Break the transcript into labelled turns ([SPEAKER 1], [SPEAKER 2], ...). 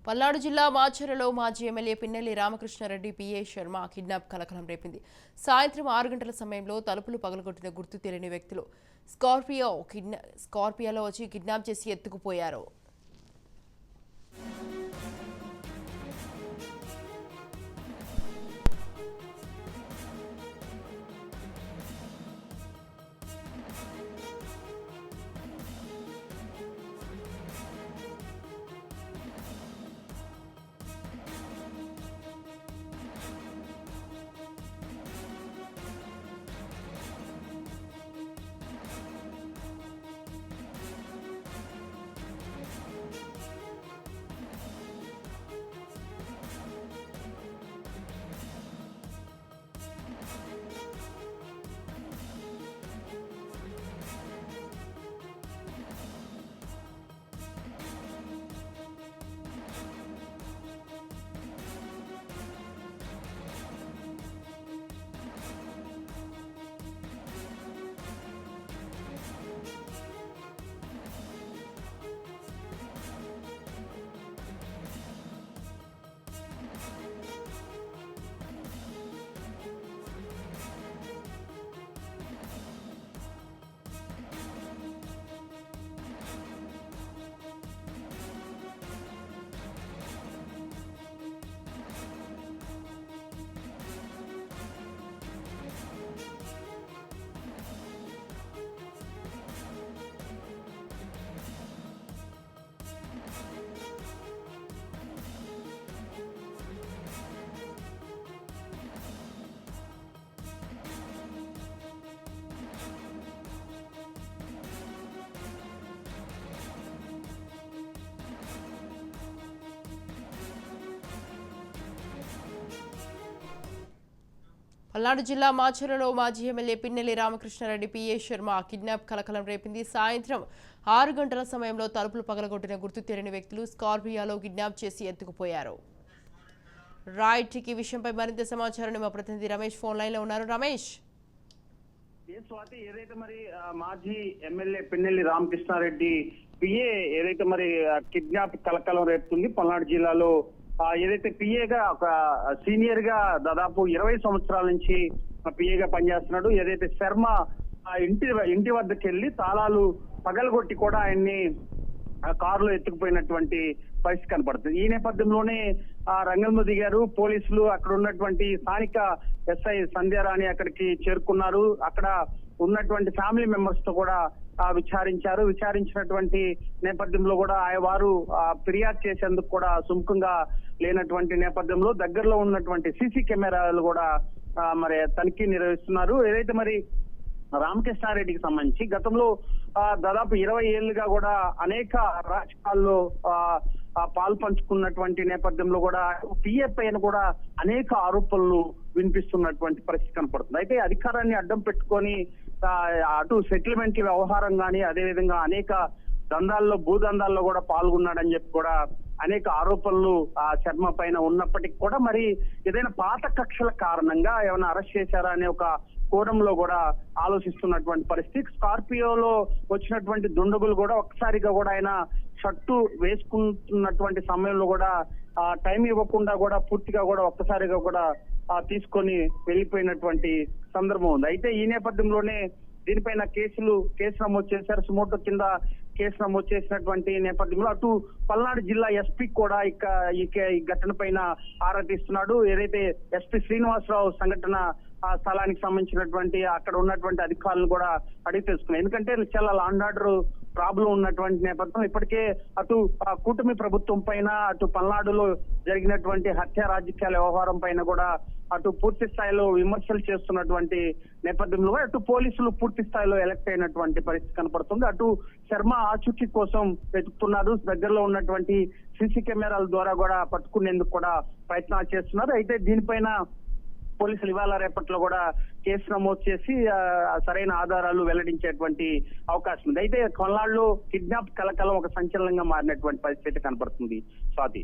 [SPEAKER 1] పల్నాడు జిల్లా మాచర్లలో మాజీ MLA Pinnelli Ramakrishna Reddy PA Sharma kidnap కలకలం రేపింది. సాయంత్రం 6 గంటల సమయంలో తలుపులు పగలగొట్టిన గుర్తు తెలియని వ్యక్తులు స్కార్పియోలో వచ్చి కిడ్నాప్ చేసి ఎత్తుకుపోయారు. పల్నాడు జిల్లా మాచర్లలో మాజీ MLA Pinnelli Ramakrishna Reddy PA Sharma kidnap కలకలం రేపింది. సాయంత్రం 6 గంటల సమయంలో తలుపులు పగలగొట్టిన గుర్తు తెలియని వ్యక్తులు స్కార్పియోలో కిడ్నాప్ చేసి ఎత్తుకుపోయారు. రైట్, ఈ విషయంపై మరింత సమాచారాన్ని మా ప్రతినిధి రమేష్ ఫోన్ లైన్ లో ఉన్నారు. రమేష్,
[SPEAKER 2] స్వాతి, ఏదైతే మరి మాజీ ఎమ్మెల్యే పిన్నెల్లి రామకృష్ణారెడ్డి పిఏ ఏదైతే మరి కిడ్నాప్ కలకలం రేపుతుంది పల్నాడు జిల్లాలో. ఏదైతే పిఏగా ఒక సీనియర్ గా దాదాపు 20 సంవత్సరాల నుంచి పిఏగా పనిచేస్తున్నాడు. ఏదైతే శర్మ ఇంటి వద్దకు వెళ్లి తాళాలు పగలగొట్టి కూడా ఆయన్ని కారులో ఎత్తుకుపోయినటువంటి పరిస్థితి కనపడుతుంది. ఈ నేపథ్యంలోనే రంగంలో దిగారు పోలీసులు. అక్కడ ఉన్నటువంటి స్థానిక ఎస్ఐ సంధ్యారాణి అక్కడికి చేరుకున్నారు. అక్కడ ఉన్నటువంటి ఫ్యామిలీ మెంబర్స్ తో కూడా విచారించారు. విచారించినటువంటి నేపథ్యంలో కూడా వారు ఫిర్యాదు చేసేందుకు కూడా సుముఖంగా లేనటువంటి నేపథ్యంలో దగ్గరలో ఉన్నటువంటి సీసీ కెమెరాలు కూడా మరి తనిఖీ నిర్వహిస్తున్నారు. ఏదైతే మరి రామకృష్ణారెడ్డికి సంబంధించి గతంలో దాదాపు 20 ఏళ్లుగా కూడా అనేక రాజకీయాల్లో పాలు పంచుకున్నటువంటి నేపథ్యంలో కూడా పిఏ పైన కూడా అనేక ఆరోపణలు వినిపిస్తున్నటువంటి పరిస్థితి కనపడుతుంది. అయితే అధికారాన్ని అడ్డం పెట్టుకొని అటు సెటిల్మెంట్ వ్యవహారం కానీ అదేవిధంగా అనేక దందాల్లో భూదందాల్లో కూడా పాల్గొన్నాడని చెప్పి కూడా అనేక ఆరోపణలు శర్మ పైన ఉన్నప్పటికీ కూడా మరి ఏదైనా పాత కక్షల కారణంగా ఏమైనా అరెస్ట్ చేశారా అనే ఒక కోణంలో కూడా ఆలోచిస్తున్నటువంటి పరిస్థితి. స్కార్పియోలో వచ్చినటువంటి దుండగులు కూడా ఒక్కసారిగా కూడా ఆయన షర్టు వేసుకుంటున్నటువంటి సమయంలో కూడా టైం ఇవ్వకుండా కూడా పూర్తిగా కూడా ఒక్కసారిగా కూడా తీసుకొని వెళ్ళిపోయినటువంటి సందర్భం ఉంది. అయితే ఈ నేపథ్యంలోనే దీనిపైన కేసు నమోదు చేశారు. సుమోటో కింద కేసు నమోదు చేసినటువంటి నేపథ్యంలో అటు పల్నాడు జిల్లా ఎస్పీ కూడా ఈ ఘటన పైన ఆరా తీస్తున్నాడు. ఏదైతే ఎస్పీ శ్రీనివాసరావు సంఘటన స్థలానికి సంబంధించినటువంటి అక్కడ ఉన్నటువంటి అధికారులను కూడా అడిగి తెలుసుకున్నారు. ఎందుకంటే చాలా లా అండ్ ఆర్డర్ ప్రాబ్లం ఉన్నటువంటి నేపథ్యం ఇప్పటికే అటు కూటమి ప్రభుత్వం పైన అటు పల్నాడులో జరిగినటువంటి హత్య రాజకీయాల వ్యవహారం పైన కూడా అటు పూర్తి స్థాయిలో విమర్శలు చేస్తున్నటువంటి నేపథ్యంలో అటు పోలీసులు పూర్తి స్థాయిలో ఎలక్ట్ అయినటువంటి పరిస్థితి కనపడుతుంది. అటు శర్మ ఆచూకీ కోసం వెతుకుతున్నారు. దగ్గరలో ఉన్నటువంటి సీసీ కెమెరాల ద్వారా కూడా పట్టుకునేందుకు కూడా ప్రయత్నాలు చేస్తున్నారు. అయితే దీనిపైన పోలీసులు ఇవాళ రేపట్లో కూడా కేసు నమోదు చేసి సరైన ఆధారాలు వెల్లడించేటువంటి అవకాశం ఉంది. అయితే కొల్లాళ్ళు కిడ్నాప్ కలకలం ఒక సంచలనంగా మారినటువంటి పరిస్థితి కనపడుతుంది. స్వాతి.